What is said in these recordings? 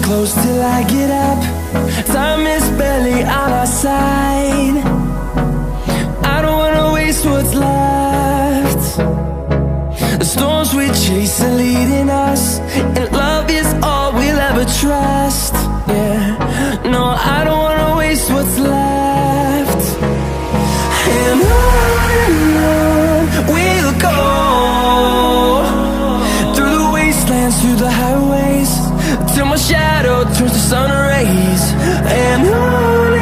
close till I get up. Time is barely on our side. I don't wanna waste what's left. The storms we chase are leading us, and love is all we'll ever trust. Yeah, no, I don't wanna waste what's left. And on we'll go, through the wastelands, through the highways, till my shadow turns to sun rays. And on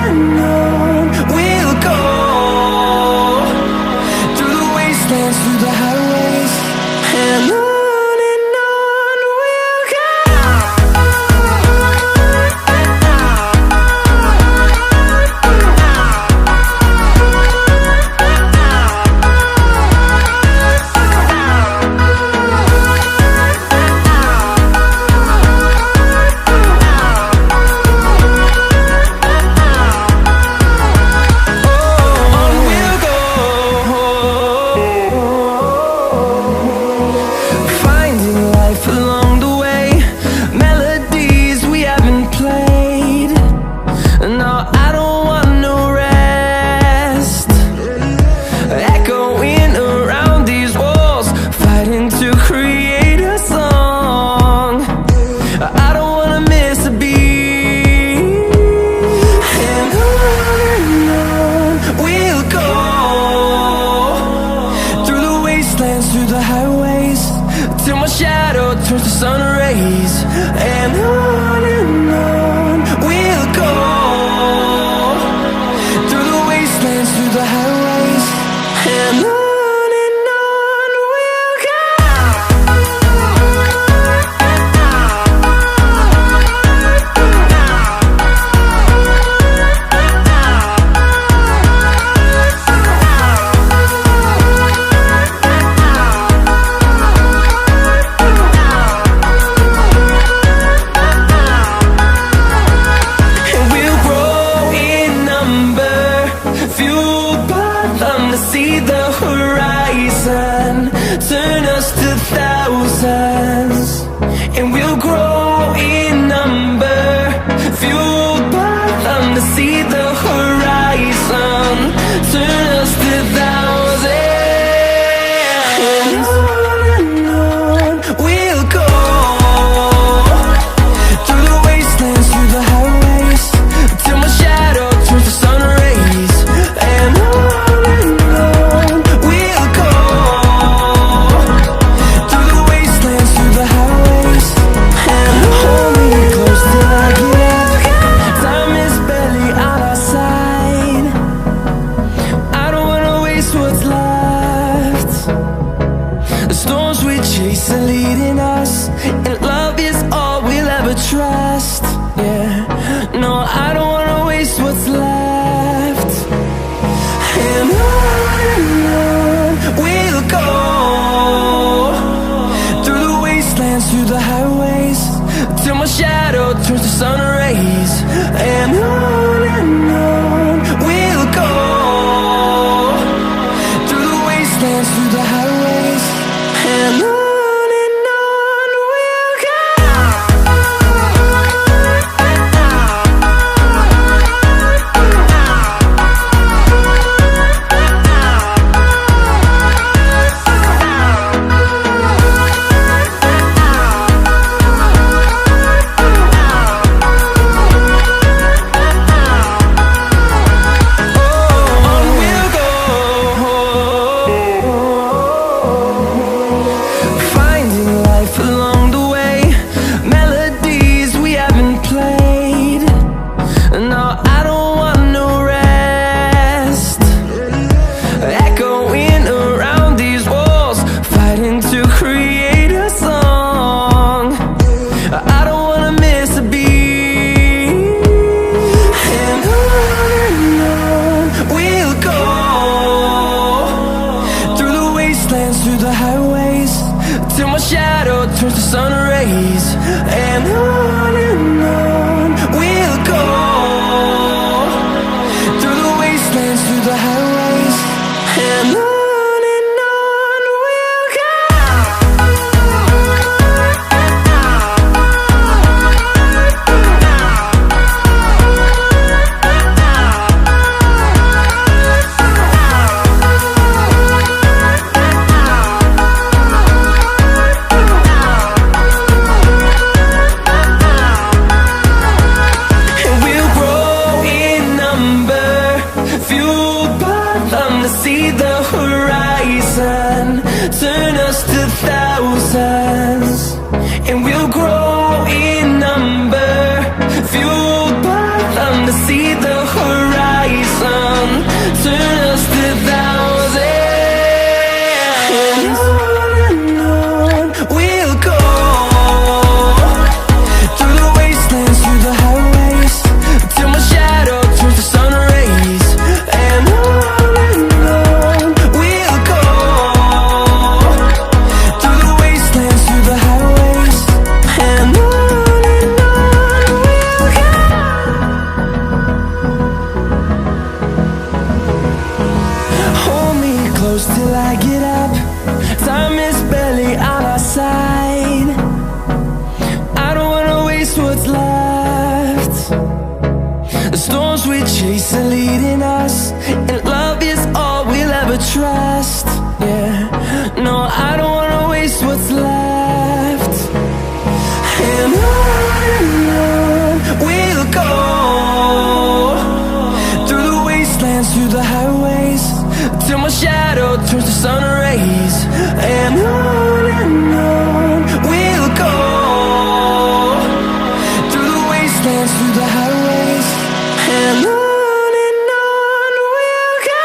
we'll go, through the wastelands, through the highways, and on we'll go. Through the highways, till my shadow turns to sun rays. And on we'll go, through the wastelands, through the highways, and on we'll go. See the horizon turn us to thousands, and we'll grow in number, fueled by them. To see the horizon turn us to thousands, and on we'll go, through the wastelands, through the highways, till my shadow turns to sun rays. And chase are leading us, and love is all we'll ever trust. Yeah, no, I don't wanna waste what's left. And on we'll go, through the wastelands, through the highways, till my shadow turns to sun rays. And on we'll go, through the wastelands, through the highways, and on. chaser leading us, and love is all we'll ever trust. Yeah, no, I don't wanna waste what's left. And on we'll go, through the wastelands, through the highways, till my shadow turns to sun rays. And on we'll go, through the wastelands, through the highways, and on we'll go.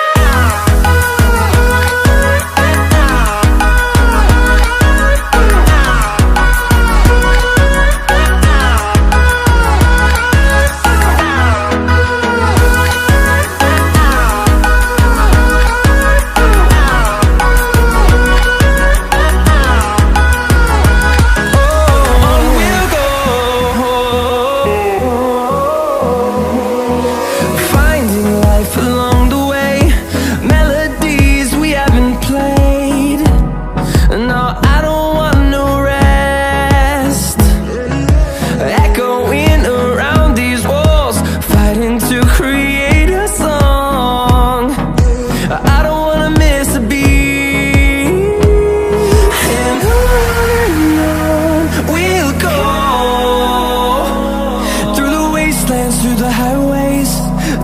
Through the highways,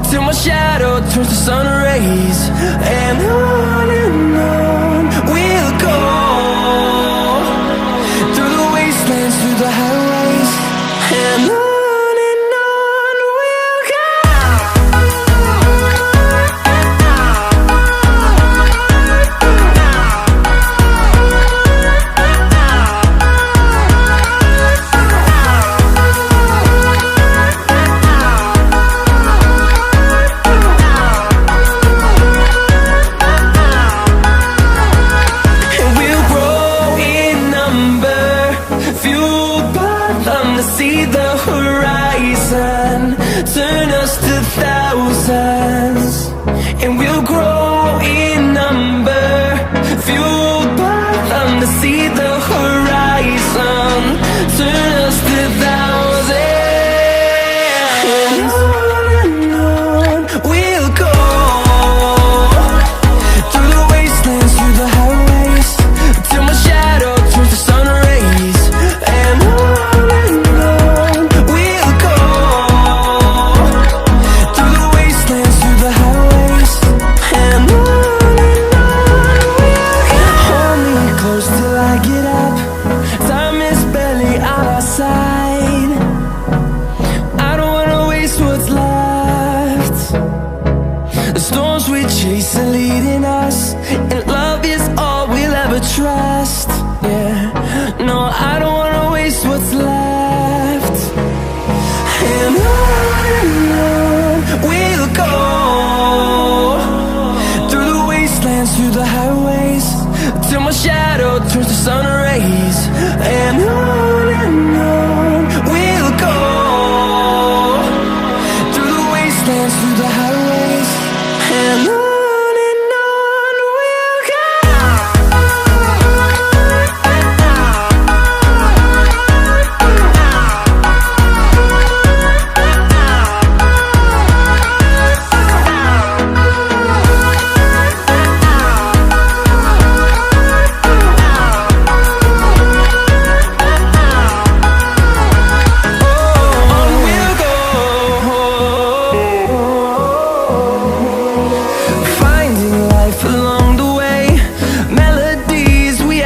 till my shadow turns to sun rays. And on we'll go, through the wastelands, through the highways, and on we'll go. See the horizon, turn us to thousands, and we'll grow in number, fueled by them to see the horizon, turn us to